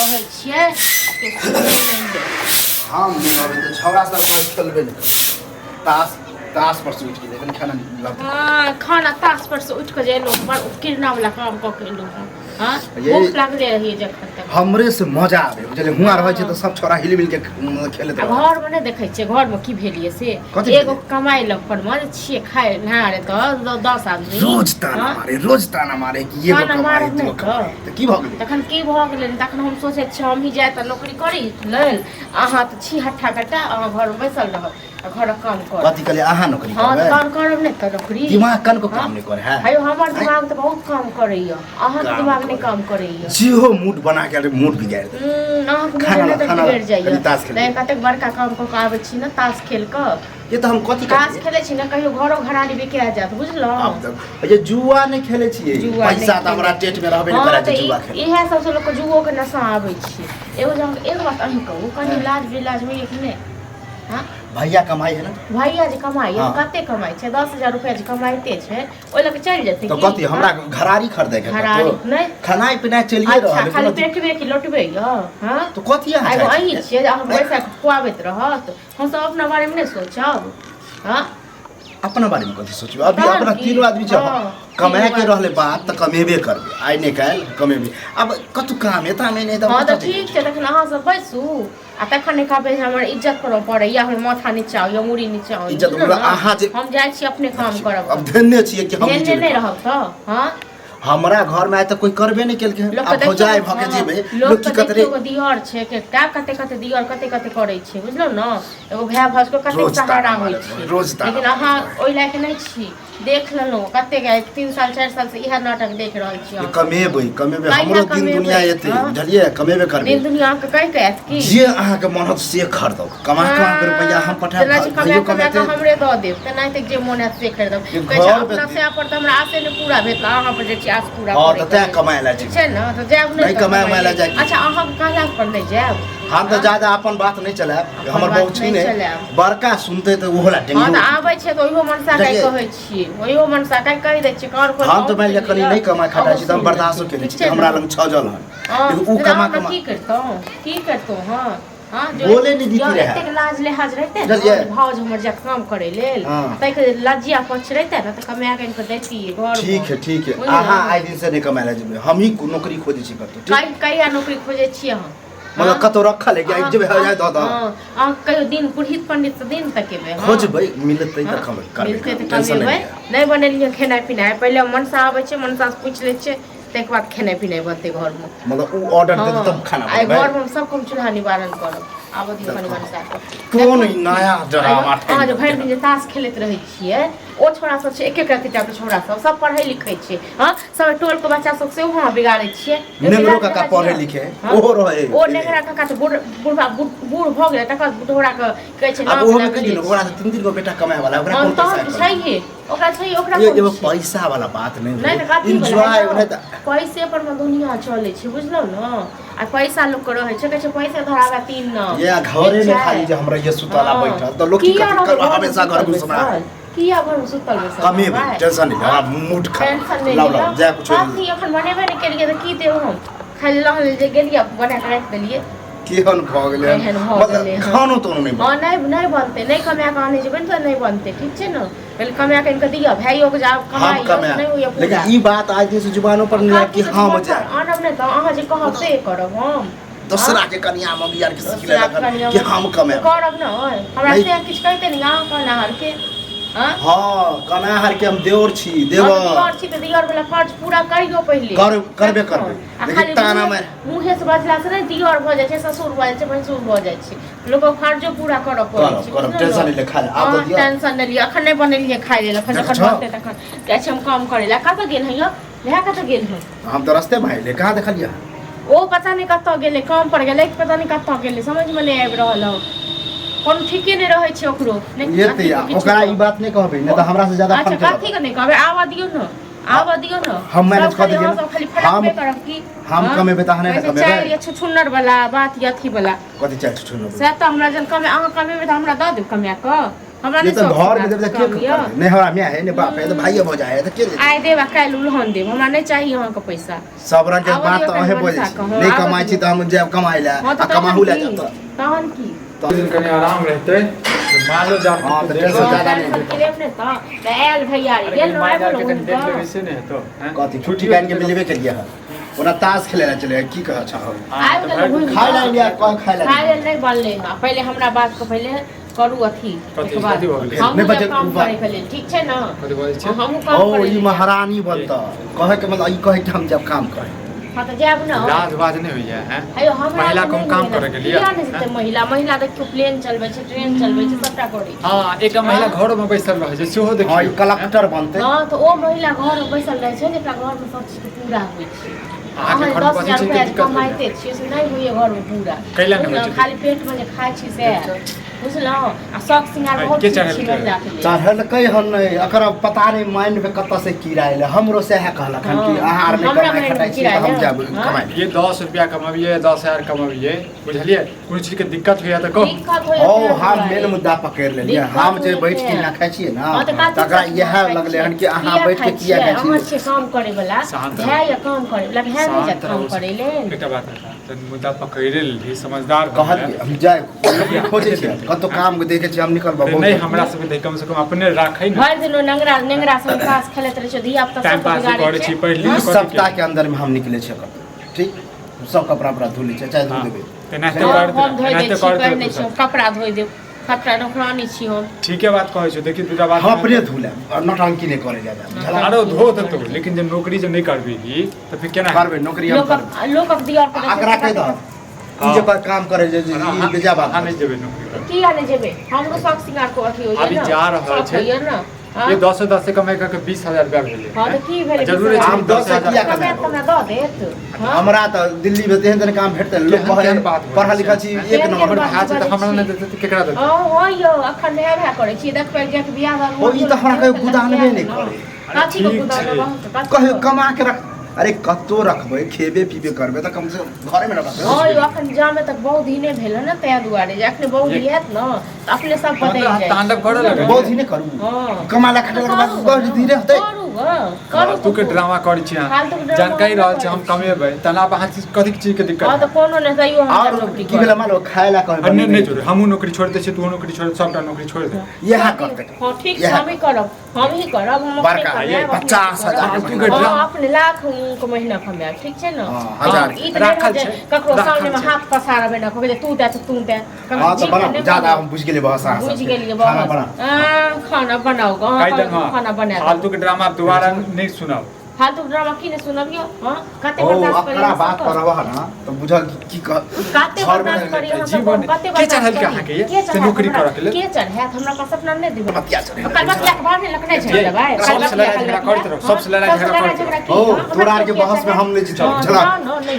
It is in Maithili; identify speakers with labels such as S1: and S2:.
S1: कहै छियै के
S2: हम तो छौड़ा सब खेलबे नहीं ताश ताश पर से उठ के लेकिन खाना लग
S1: हां खाना ताश पर से उठ के जे लोग पर किरना वाला काम क के लोग हां
S2: ये-
S1: भूख लागले रही जखन तक
S2: हमरे से मजा आवे बुझले हुआ रहे छै तो सब छोरा हिल मिल के खेलत
S1: आ
S2: रहे
S1: घर में नहीं देखै छियै घर में की भेलिए से
S2: कथी
S1: एगो
S2: भेलियै?
S1: कमाई लग पर मन छिए खाए ना रे तो 10 आदमी
S2: रोज ताना मारे कि ये
S1: ताना मारे
S2: कमाई
S1: नहीं
S2: तो की भ गेलै
S1: तखन की भऽ गेलै तखन हम सोचै छियै हम ही जाय तऽ नौकरी करी लेल अहाँ तऽ छी हट्ठा कट्टा अहाँ घर में बैसल रहब आ घरक काम कर
S2: कथी कहले आहा नौकरी
S1: हाँ
S2: करबै
S1: तऽ काम करब नहि तऽ नौकरी
S2: दिमाग कन को काम नहीं करे है
S1: हेयो हमर दिमाग तऽ बहुत काम करैया अहाँके दिमाग नहीं काम करैया
S2: जीहो मूड बना के मूड बिगाड़ दे
S1: अहाँके
S2: खाना
S1: मूड
S2: खाना
S1: बिगड़ जाइया
S2: कनी ताश खेलै।
S1: नहीं कतेक बड़का काम कऽ के आबै छी ने ताश खेल कऽ
S2: ये तो हम कथी
S1: ताश
S2: करबै
S1: खेलै छी ने कहियो घरो घराड़ी बिका जायत बुझलहुँ
S2: अब तक ये जुआ नहीं खेले छिए
S1: जुआ
S2: पैसा
S1: नहीं
S2: तो हमरा टेट में रहबे नहीं
S1: हाँ
S2: करे
S1: तऽ
S2: छै जुआ खेले
S1: इएह सबसँ लोकके जुओ के नशा आबै छै एगो बात अहीं कहू कनि लाज बिलाज होइए कि नहि हाँ
S2: भैया कमाई है ना
S1: भैया जे कमाई
S2: हाँ।
S1: कते कमाई छै 10,000 रुपया जे कमाइते छै ओइ लऽ के चलि जेतै
S2: तो
S1: की?
S2: कथी हमरा घरारी खरीदे के
S1: घरारी
S2: तो
S1: नहीं
S2: खानाई पिनाई चलिए
S1: अच्छा
S2: रहल
S1: खाली
S2: है
S1: पेटबे कि लोटबे यऽ हाँ
S2: तो कथी अहाँ
S1: एगो
S2: चाहै
S1: अहीं
S2: छियै?
S1: छियै जे अहाँ पैसा खुआबैत रहत हम सब अपना बारे में नहीं सोचब हाँ
S2: अपना बारे में कथी सोचबे अभी
S1: तहन
S2: अपना
S1: की?
S2: तीनों आदमी छै
S1: हाँ,
S2: कमाए
S1: तीनों
S2: के
S1: आदमी
S2: रहले बात त कमेबे करबे आइ ने काल कमेबे अब कतु काम है त नहीं त
S1: हाँ तऽ ठीक छै तखन अहाँ सब बैसू आ तखन नहि कहबै जे हमर इज्जत करऽ पड़ै या हमर माथा नीचा या मुड़ी नीचा
S2: इज्जत हमरा अहाँ जे
S1: हम जाइ छी अपने काम करब
S2: अब धन्य छियै कि हम
S1: एहने
S2: इज्जत
S1: नहीं
S2: करब।
S1: रहब तऽ हाँ
S2: हमरा घर में आइ त कोई करबे नहीं केलके
S1: लोक
S2: अब हो जाए भके जेबे लोग की
S1: कते
S2: कतरे
S1: दियर छै केटा कते कते दियर कते कते करै छै बुझलौ न एगो भाय भस को कते
S2: रोज
S1: सहारा
S2: ताना
S1: होइ
S2: मारे,
S1: छै
S2: रोज ताना
S1: लेकिन अहाँ ओइ लायक नहीं छी देख लेलहुँ कते 3 साल 4 साल से इएह नाटक देख रहल छी
S2: ये
S1: अहाँ।
S2: कमेबे कमेबे
S1: काहे
S2: हमरो दिन
S1: कमेबै?
S2: दुनिया एते
S1: हाँ।
S2: बुझलिए कमेबे करबे
S1: दिन दुनिया के कहि के आयत की
S2: जे अहाँ के मन होत से खरीदो कमा कमा के रुपया हम पठा
S1: जेना छै
S2: भाइयो
S1: कमा
S2: कमाते
S1: के हमरे दऽ देब तेनाहिते जे मोन हैत से खरीदब
S2: ये
S1: कहै छै
S2: घर
S1: अपना
S2: पे-
S1: से पर तऽ हमरा आसे नहि पूरा भेल अहाँ पर जे छै आस पूरा
S2: हां
S1: करै
S2: त तै
S1: के।
S2: कमाए ला
S1: ठीक
S2: छी
S1: छै ने तऽ जायब
S2: नहीं
S1: तऽ
S2: कमाए
S1: कमाइ
S2: ला जाए
S1: अच्छा अहाँ कहला पर नहीं जायब
S2: हम तो ज्यादा अपन बात नहीं चलाब हमर
S1: बात
S2: बहुत छी
S1: नहीं
S2: ने
S1: चलाएब।
S2: बड़का सुनते तो ओहो ला
S1: हाँ
S2: टेंशन
S1: तऽ आबै छै तऽ ओहियो मनसा काहे
S2: देखिए।
S1: कहै छियै ओहियो मनसा काहे कहि दै छियै कान खोल
S2: हम तो मानि लिअ कनी नहीं कमाए खटा छी त हम बर्दाश्त केने छी हमरा लग 6 जल है लेकिन ऊ कमा कमा
S1: की करतौ हाँ हाँ
S2: बोले नहीं दीती रहे।
S1: एतेक लाज लिहाज रहते
S2: बुझलियै?
S1: ने भाउज हमर जे काम करे लेल
S2: हाँ।
S1: तै के लज्जिया पछ रहते ना तऽ कमाया के इनको देती घर
S2: ठीक है
S1: बुझलियै?
S2: अहाँ आइ दिन से नहीं कमाए ला जेबे हम ही नौकरी खोजे छी करतो ठीक
S1: कहिया नौकरी खोजे छियै अहाँ
S2: मतलब कतो रखल है कि आइ जेबे हो जाए द द
S1: अहाँ कहियो दिन पुरहित पंडित से दिन तक एबै हाँ।
S2: खोजबै मिलतै त खबर
S1: मिलते
S2: करबै
S1: तऽ
S2: टेंशन
S1: कमेबै
S2: नहीं
S1: नहीं बनेलियै खेनाइ पिनाइ पहिले मनसा आबै छै मनसा से पूछि लै छै ताहिके बाद खेनाइ पिनाइ बनतै घर में
S2: मतलब ऊ ऑर्डर दे तब खाना
S1: आइ
S2: बनबै
S1: घर में सब कम चूल्हा निवारण करब आबऽ दियौ कनि मनसा के
S2: कोन ई नया ड्रामा
S1: अहाँ जे भरि दिन जे ताश खेलैत रहै छियै ओ छोड़ा सब छै एक एक रत्ती टाइप के छोड़ा सब पढ़ै लिखै छै हाँ सब टोल के बच्चा सब से वहाँ बिगाड़ै छियै
S2: नेंगरो काका पढ़े लिखे
S1: हाँ?
S2: ओहो रहे
S1: ओ नेगरा काका तऽ बूढ़ भऽ गेलै तकर बुढ़ौरा के कहै छै
S2: अब
S1: नाम
S2: ओहो में
S1: लागल
S2: कहि दिन ओकरा 3 गो बेटा कमाए वाला ओकरा
S1: हाँ
S2: कोन
S1: तहन
S2: पैसा
S1: तऽ छैहे ओकरा छैहे ओकरा
S2: ये
S1: कोन
S2: एगो
S1: छै?
S2: पैसा वाला बात नहीं
S1: नहीं तो कथी
S2: एंजॉय
S1: बोले
S2: ओने त
S1: पैसे पर में दुनिया चले छै बुझलो न आ पैसा लोग के रहे छै कहै छै पैसे धरागा 3 न
S2: ये घरे में खाली जे हमरा ये सुतला बैठल तो लोग की करते हमेशा घर घुसना
S1: किया घर में सुतल बैसल
S2: कमी टेंशन नहीं हमरा मूड
S1: टेंशन नहीं
S2: खराब लाउ जा कुछ
S1: कथी एखन बनेबे नहीं केलिए त की देब हम खाली लहल जे गेलिए बना के राख देलिए
S2: केहन भ गेलै
S1: एहन भऽ गेलै,
S2: मतलब
S1: हाँ।
S2: खानो तो नहीं
S1: हाँ नहीं बनते नहीं कमा के आने जेबे तो नहीं बनते ठीक छै न पहले कमा के इनके दिया भाइयों के जाब
S2: हम
S1: कमाई
S2: कमाए
S1: नहीं होइए पूरा
S2: लेकिन ई बात आज दिन से जुबानों पर नहीं आब कि हम जाए
S1: आनब नहीं तो अहाँ जे कहब से करब हम
S2: दूसरा के कन्या मम्मी यार के सिखले
S1: दूसरा
S2: लगन
S1: कन्या
S2: कि हम कमाए
S1: करब न हमरा
S2: नहीं।
S1: से किछु कहते नहीं अहाँ कहना हर के हाँ
S2: हां कनाहर के हम देवर छी देवर
S1: दियर छी तऽ दियर वाला फर्ज पूरा करियो पहिले
S2: करबे करबे
S1: आ
S2: लेकिन
S1: खाली
S2: ताना में
S1: मुँहे से बजला से नहीं दियर भऽ जाइ छै ससुर भऽ जाइ छै भैंसुर भऽ जाइ छै लोक फर्जो पूरा करऽ पड़ै छै
S2: करब टेंशन नहीं ले खा आब
S1: अहाँ
S2: दियो
S1: टेंशन नहीं लिअ एखन नहीं बनेलियै खाइ लेल एखन जखन
S2: अच्छा।
S1: बनतै तखन जाइ छै हम काम करै लए कतऽ गेल हइयो भए कतऽ गेल हँ
S2: हम तो रास्ते में आइले कहां देखलिया
S1: ओ पता नहीं कतऽ गेलै काम पर गेलै पता नहीं कतऽ गेलै समझ में नहीं आबि रहल हँ कोनो ठीके नहीं रहै छै ओकरो
S2: ये ते ओकरा ई बात नहीं कहबे नहीं तो हमरा से ज्यादा
S1: अच्छा
S2: फोन
S1: कथी के नहीं कहबै आवा दियौ न आवा दियौ न
S2: हम मैनेज कर दियै
S1: सब खाली फटकबे करब की
S2: हम कमेबे त हने कमेबे
S1: चाइर छुछुन्नर वाला बात या अथी वाला
S2: कथि चाहि छुनु
S1: से त हमरा जन कमे अहाँ कमेबे त हमरा द देब कमे क हमरा
S2: ये
S1: नहीं
S2: तो
S1: शौक
S2: घर में
S1: सिंगार
S2: जब
S1: के
S2: के
S1: काम यऽ।
S2: नहीं हमरा में है ने बाप है तो भाई भौजा है तो के दे
S1: आइ देब आ काल्हि उल्हन देब हमरा नहीं चाहिए अहाँ के पैसा
S2: सब रंग के
S1: आबऽ
S2: बात
S1: दियौ
S2: तो
S1: कनि
S2: अहे
S1: मनसा
S2: बोले
S1: कहूँ,
S2: नहीं
S1: आबऽ
S2: कमाई छी
S1: दियौ।
S2: तो हम जेब कमाई ला
S1: हाँ
S2: आ कमाहू ला जाता
S1: तहन की
S3: दिन कनी आराम रहते मान लो जा
S2: हाँ, तो टेंशन ज्यादा नहीं
S1: तो आयल भैया रे गेल
S3: माय
S1: रहै
S3: के
S1: बोलो
S3: देख ले वैसे नहीं है तो हैं?
S2: कथी छुट्टी काट के मिलबे करिए है ओना ताश खेले ला चले की कह अच्छा हो
S3: हाँ,
S1: आबि
S3: तो
S1: गेल
S3: भाई
S1: घुमि
S2: खाई ला इंडिया कौन खाई ला
S1: खाय लेल नहीं बनले हँ पहले हमरा बात के पहले करू अथी
S3: कथी,
S1: एक बार
S3: कथी भऽ गेलै?
S1: हम
S2: नहीं बचे-
S1: काम करे के लेल ठीक छै ना
S3: कथी बोलै छै?
S1: हमहूँ काम
S2: ओ
S1: करे
S2: ई
S1: लेल।
S2: महारानी बनता कहे के मतलब ई कहे कि हम जब काम करे
S1: हाँ तो जाब ना
S3: लाज बाज नहीं हुई है हैं?
S1: हेयो हमरा
S3: महिला
S1: तऽ
S3: को
S1: नहि
S3: काम
S1: मिलेला।
S3: करे के लिए
S1: किया नहि जेतै महिला महिला देखियो प्लेन चलबै छै ट्रेन चलबै छै सबटा करै छै
S3: हाँ एक महिला घर में बैसल रहे छै सेहो
S2: हाँ ई
S3: देखियो
S2: कलेक्टर बनते
S1: हाँ तो ओ महिला घर में बैसल रहै छै जेकरा घर में सब चीज के पूरा होइ छै
S3: अहाँके
S1: अहाँ
S3: घर में
S1: 10,000
S3: बचै छै
S1: रुपया
S3: के दिक्कत
S1: कमाइते छियै से नहि होइए घर में पूरा
S3: कैला नहि होइ
S1: बुझलहुँ,
S3: छै?
S1: खाली पेट में जे खाइ छी से बुझलहुँ आ शौक सिंगार
S3: है,
S1: बहुत
S3: के
S1: चीज
S3: चढ़ेलकै?
S1: छी महिला के लेल
S2: चढ़लकै हन नहीं अकर पता नहीं माइंड में कत से कीड़ा आइले हमरो से है कहलक हन कि
S1: हाँ,
S2: आहार में
S1: हमरा
S2: कमाई
S1: mind में
S2: खटाई छी
S1: कीड़ा
S2: तो हम
S1: आइले।
S2: जाब
S1: हाँ।
S2: कमाई
S3: ये 10 रुपया कमाबिए 10,000 कमाबिए बुझलिए कोई चीज के दिक्कत हुई है तो कहो
S1: दिक्कत होइए
S2: ओ
S1: तें
S2: हम
S1: दुआरे।
S2: मेन मुद्दा पकड़ लेलिए
S1: दिक्कत
S2: हम जे
S1: होइए
S2: बैठ के
S1: तें।
S2: ना खाइ छियै ना
S1: हाँ, तऽ काची
S2: तकरा
S1: सब
S2: इएह
S1: खाइ
S2: लगले
S1: छियै?
S2: हन कि अहाँ
S1: किया
S2: बैठ के
S1: खाइ
S2: किया
S1: छियै?
S2: खाइ
S1: अहाँ
S2: छियै
S1: छियै काम करे वाला
S3: शांत
S1: है या काम करे वाला है नहीं
S3: शांत
S1: काम
S3: रहू।
S1: करे लेल
S3: एकटा बात है तन मुद्दा पकड़े ली समझदार
S2: कहत
S3: बनले।
S2: हम जाए खोजे छियै कतौ काम के देखे छियै हम निकलबा
S3: अरे नहीं हमरा सब के कम से कम अपने राखै ना
S1: भरि दिन ओ नंगरा नेंगरा सब पास खेलैत रहै छै धिया पुता
S3: टाइम
S1: सब
S3: पास
S1: बिगाड़ै
S3: करै
S1: छै
S3: छी पढ़ि ली
S1: हाँ?
S3: कथी
S2: सप्ताह
S3: के?
S2: के अंदर में हम निकले छियै कतौ ठीक सब कपड़ा उपड़ा धो लै छियै चाहे धो
S3: हाँ,
S2: देबै
S3: तेनाहिते
S1: हाँ,
S3: करैत
S1: हम धोइ दै
S3: तेनाहिते
S1: छी
S3: करैत
S1: पहिने
S3: रहू
S1: छी
S3: सब।
S1: कपड़ा धोइ देब कपड़ा नौकरानी छी हम
S3: ठीके बात कहै छौ देखी दूटा बात
S2: हम अपने धो लेब नौटंकी नहीं करे जादा
S3: आरो धो देतो लेकिन जब नौकरी जो नहीं करबी तो फिर केना
S2: करबे नौकरी हम करबे
S1: लोकक दियर के
S2: आकरा कह दो
S3: हाँ।
S2: जे पर काम करे जे ई बेजा बात
S3: अहाँ नहीं जेबै नौकरी करऽ।
S1: किया नहीं जेबै हमरो शौक सिंगार को अथी होइए
S3: अभी
S1: ना
S3: जा रहल
S1: शौक
S3: छै।
S1: होइए ना हाँ?
S3: ये 10 से कमाई करके 20,000 रुपया भेलै
S1: हाँ तो की भेलै
S3: जरूरी छै
S2: हम 10,000 किया
S1: कमाए
S2: कमाएब?
S1: हमरा दऽ देत हाँ?
S2: हमरा तो दिल्ली में तेहन तेहन काम भेटते लोग
S3: केहन- केहन बात
S2: कहे
S3: होइ
S2: पढ़ा
S3: छै?
S2: लिखा छी एक
S1: केहन
S2: नंबर
S3: हमर
S1: बात
S3: भाय छै तऽ
S1: बाजै
S3: हमरा
S1: छी।
S3: नहीं देतै तऽ केकरा देतै
S1: हाँ यौ अखन नया भए करै छी देख पर जाके बियाह दान
S2: ओ ई तऽ हमरा कहियो गुदानबे नहि करे।
S1: काची को
S3: ठीक
S1: गुदान
S3: छै।
S1: रहत
S2: कहियो कमा के रख अरे कतो रखबै खेबे पीबे करबै तऽ कम से कम घरे में रखबै
S1: हाँ यौ अखन जामे तक बहुत दिने भेल है ना तै दुआरे जे अखने बहुत
S3: ये-
S1: हैत ना तऽ अपने सब बदलि
S3: मतलब
S1: जाइ
S3: तांडव करऽ लगै।
S2: बहुत ही नहीं करू
S1: हाँ
S2: कमा ला खटे के बाद बहुत धीरे होतै
S1: करू हाँ करू
S3: तू के ड्रामा करै छी
S1: फालतू के ड्रामा
S3: जानकारी रहल छै
S1: नहि
S3: हम
S1: करै
S3: कमेबै तना अहाँ कथी चीज के दिक्कत
S1: हाँ
S3: है?
S1: तो कोनो नहीं तैयो हम
S2: और
S1: नौकरी
S2: की भेला मानो खाय ला कहबै
S3: अन्य नहीं छोड़ हमहू नौकरी छोड़ दे छी तू नौकरी छोड़ सबटा नौकरी छोड़ दे
S2: यह करते
S1: हाँ ठीक छै
S2: यह
S1: हम ही करब हम ही करब हम अपने
S2: बड़का,
S1: कमाएब,
S2: ये
S1: अपने
S2: 50,000
S1: करब।
S3: फालतू के
S1: हाँ,
S3: ड्रामा।
S1: अपने लाख को महीना कमाएब ठीक छै ना
S2: हाँ, हजार।
S1: ई तऽ
S3: राखल
S1: नहि
S3: छै,
S1: जे ककरो
S3: राखल
S1: सामने में
S3: छै।
S1: हाथ पसारबे ना कहबै जे तू दे तऽ तू दे
S2: हां तो बना ज्यादा हम बुझ गेलिए बहुत सारा
S1: बुझ गेलिए
S2: खाना
S1: बहुत
S2: बना
S1: खाना बनाओ
S3: कहि दे
S1: खाना बना दे
S3: फालतू के ड्रामा दोबारा नहीं सुनाओ
S1: फालतू ड्रामा की ने सुनबियो हां कते
S2: ओ
S1: बर्दाश्त करियो
S2: अकरा बात करबह ना तो बुझल की कह
S1: कते
S2: घर में
S1: बर्दाश्त करियो हम
S3: जीवन
S1: कते
S3: के
S1: बर्दाश्त
S3: चढ़ल के
S1: करियो?
S3: अहाँ के ये?
S1: के
S3: से
S1: चढ़ल
S3: नौकरी
S1: हमरा?
S3: करऽ के लेल?
S1: के चढ़त हमरा पास अपना नहीं देबै
S2: बतिया चढ़े
S1: कल बतिया के बाहर लखने छै
S3: ये,
S1: भाई
S3: सबसे लड़ाई झगड़ा करैत रहो, सबसे लड़ाई झगड़ा करैत रहो।
S2: ओ तोरा आर के बहस में हम नहीं चल चला
S1: नहीं